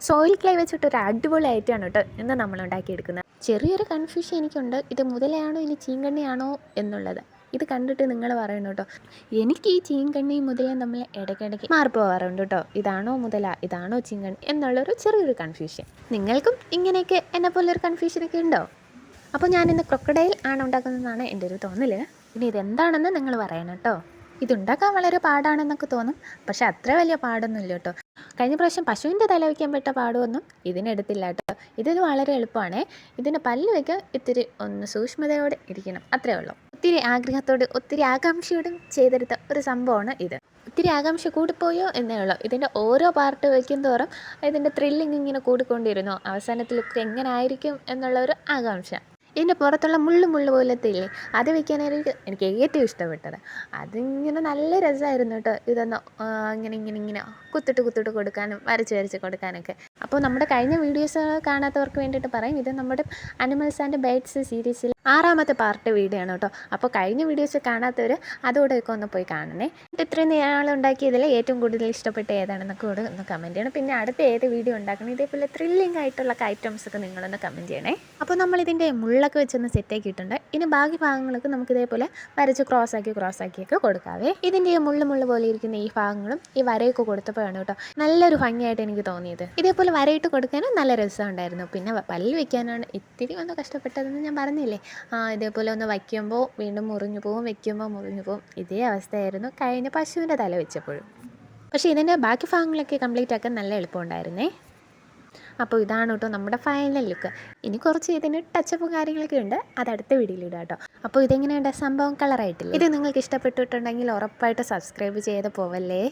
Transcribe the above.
Soil clay വെച്ചിട്ടൊരു അടിപൊളി ഐറ്റമാണ് കേട്ടോ ഇന്ന് നമ്മൾ ഉണ്ടാക്കിയെടുക്കുന്നത്. ചെറിയൊരു കൺഫ്യൂഷൻ എനിക്കുണ്ട്, ഇത് മുതലയാണോ ഇനി ചീങ്കണ്ണിയാണോ എന്നുള്ളത്. ഇത് കണ്ടിട്ട് നിങ്ങൾ പറയണം കേട്ടോ. എനിക്ക് ഈ ചീങ്കണ്ണിയും മുതലയും തമ്മിൽ ഇടയ്ക്കിടയ്ക്ക് മാറിപ്പോവാറുണ്ട് കേട്ടോ. ഇതാണോ മുതല, ഇതാണോ ചീങ്കണ്ണി എന്നുള്ളൊരു ചെറിയൊരു കൺഫ്യൂഷൻ. നിങ്ങൾക്കും ഇങ്ങനെയൊക്കെ എന്നെ പോലൊരു കൺഫ്യൂഷനൊക്കെ ഉണ്ടോ? അപ്പോൾ ഞാനിന്ന് ക്രൊക്കഡൈൽ ആണ് ഉണ്ടാക്കുന്നതെന്നാണ് എൻ്റെ ഒരു തോന്നൽ. ഇനി ഇതെന്താണെന്ന് നിങ്ങൾ പറയണം കേട്ടോ. ഇതുണ്ടാക്കാൻ വളരെ പാടാണെന്നൊക്കെ തോന്നും, പക്ഷെ അത്ര വലിയ പാടൊന്നുമില്ല കേട്ടോ. കഴിഞ്ഞ പ്രാവശ്യം പശുവിൻ്റെ തല വയ്ക്കാൻ പെട്ട പാടുമൊന്നും ഇതിനെടുത്തില്ല കേട്ടോ. ഇതിന് വളരെ എളുപ്പമാണ്. ഇതിന് പല്ല് വയ്ക്കാൻ ഇത്തിരി ഒന്ന് സൂക്ഷ്മതയോടെ ഇരിക്കണം, അത്രേ ഉള്ളൂ. ഒത്തിരി ആഗ്രഹത്തോട് ഒത്തിരി ആകാംക്ഷയോടും ചെയ്തെടുത്ത ഒരു സംഭവമാണ് ഇത്. ഒത്തിരി ആകാംക്ഷ കൂടിപ്പോയോ എന്നേ ഉള്ളൂ. ഇതിൻ്റെ ഓരോ പാർട്ട് വയ്ക്കും തോറും ഇതിൻ്റെ ത്രില്ലിങ് ഇങ്ങനെ കൂടിക്കൊണ്ടിരുന്നു. അവസാനത്തിലൊക്കെ എങ്ങനെ ആയിരിക്കും എന്നുള്ള ഒരു ആകാംക്ഷ. ഇതിൻ്റെ പുറത്തുള്ള മുള്ളു പോലത്തെ ഇല്ലേ, അത് വയ്ക്കാനായിരിക്കും എനിക്ക് ഏറ്റവും ഇഷ്ടപ്പെട്ടത്. അതിങ്ങനെ നല്ല രസമായിരുന്നു കേട്ടോ. ഇതൊന്ന് ഇങ്ങനെ കുത്തിട്ട് കൊടുക്കാനും വരച്ച് കൊടുക്കാനൊക്കെ. അപ്പോൾ നമ്മുടെ കഴിഞ്ഞ വീഡിയോസ് കാണാത്തവർക്ക് വേണ്ടിയിട്ട് പറയും, ഇത് നമ്മുടെ അനിമൽസ് ആൻഡ് ബേഡ്സ് സീരീസിൽ 6ാമത്തെ പാർട്ട് വീഡിയോ ആണ് കേട്ടോ. അപ്പോൾ കഴിഞ്ഞ വീഡിയോസ് കാണാത്തവർ അതോടെയൊക്കെ ഒന്ന് പോയി കാണണേ. ഇത്രയും നാളുണ്ടാക്കിയതിൽ ഏറ്റവും കൂടുതൽ ഇഷ്ടപ്പെട്ട ഏതാണെന്നൊക്കെ കൂടെ ഒന്ന് കമൻറ്റ് ചെയ്യണം. പിന്നെ അടുത്ത ഏത് വീഡിയോ ഉണ്ടാക്കണം, ഇതേപോലെ ത്രില്ലിംഗ് ആയിട്ടുള്ള ഐറ്റംസ് ഒക്കെ നിങ്ങളൊന്ന് കമൻറ്റ് ചെയ്യണേ. അപ്പോൾ നമ്മളിതിൻ്റെ മുള്ളൊക്കെ വെച്ചൊന്ന് സെറ്റാക്കിയിട്ടുണ്ട്. ഇനി ബാക്കി ഭാഗങ്ങളൊക്കെ നമുക്ക് ഇതേപോലെ വരച്ച് ക്രോസാക്കിയൊക്കെ കൊടുക്കാവേ. ഇതിൻ്റെ മുള്ളു പോലെ ഇരിക്കുന്ന ഈ ഭാഗങ്ങളും ഈ വരയൊക്കെ കൊടുത്തപ്പോഴാണ് കേട്ടോ നല്ലൊരു ഭംഗിയായിട്ട് എനിക്ക് തോന്നിയത്. ഇതേപോലെ വരയിട്ട് കൊടുക്കാനും നല്ല രസമുണ്ടായിരുന്നു. പിന്നെ പല്ല് വയ്ക്കാനാണ് ഇത്തിരി ഒന്ന് കഷ്ടപ്പെട്ടതെന്ന് ഞാൻ പറഞ്ഞില്ലേ. ഇതേപോലെ ഒന്ന് വയ്ക്കുമ്പോൾ വീണ്ടും മുറിഞ്ഞു പോവും, വയ്ക്കുമ്പോൾ മുറിഞ്ഞു പോവും. ഇതേ അവസ്ഥയായിരുന്നു കഴിഞ്ഞ പശുവിൻ്റെ തല വെച്ചപ്പോഴും. പക്ഷേ ഇതിൻ്റെ ബാക്കി ഭാഗങ്ങളൊക്കെ കംപ്ലീറ്റ് ആക്കാൻ നല്ല എളുപ്പമുണ്ടായിരുന്നേ. അപ്പോൾ ഇതാണ് കേട്ടോ നമ്മുടെ ഫൈനൽ ലുക്ക്. ഇനി കുറച്ച് ഇതിന് ടച്ചപ്പും കാര്യങ്ങളൊക്കെ ഉണ്ട്, അത് അടുത്ത വീഡിയോയിൽ ഇടാം കേട്ടോ. അപ്പോൾ ഇതെങ്ങനെയുണ്ട് സംഭവം? കളറായിട്ടില്ല. ഇത് നിങ്ങൾക്ക് ഇഷ്ടപ്പെട്ടിട്ടുണ്ടെങ്കിൽ ഉറപ്പായിട്ട് സബ്സ്ക്രൈബ് ചെയ്ത് പോവല്ലേ.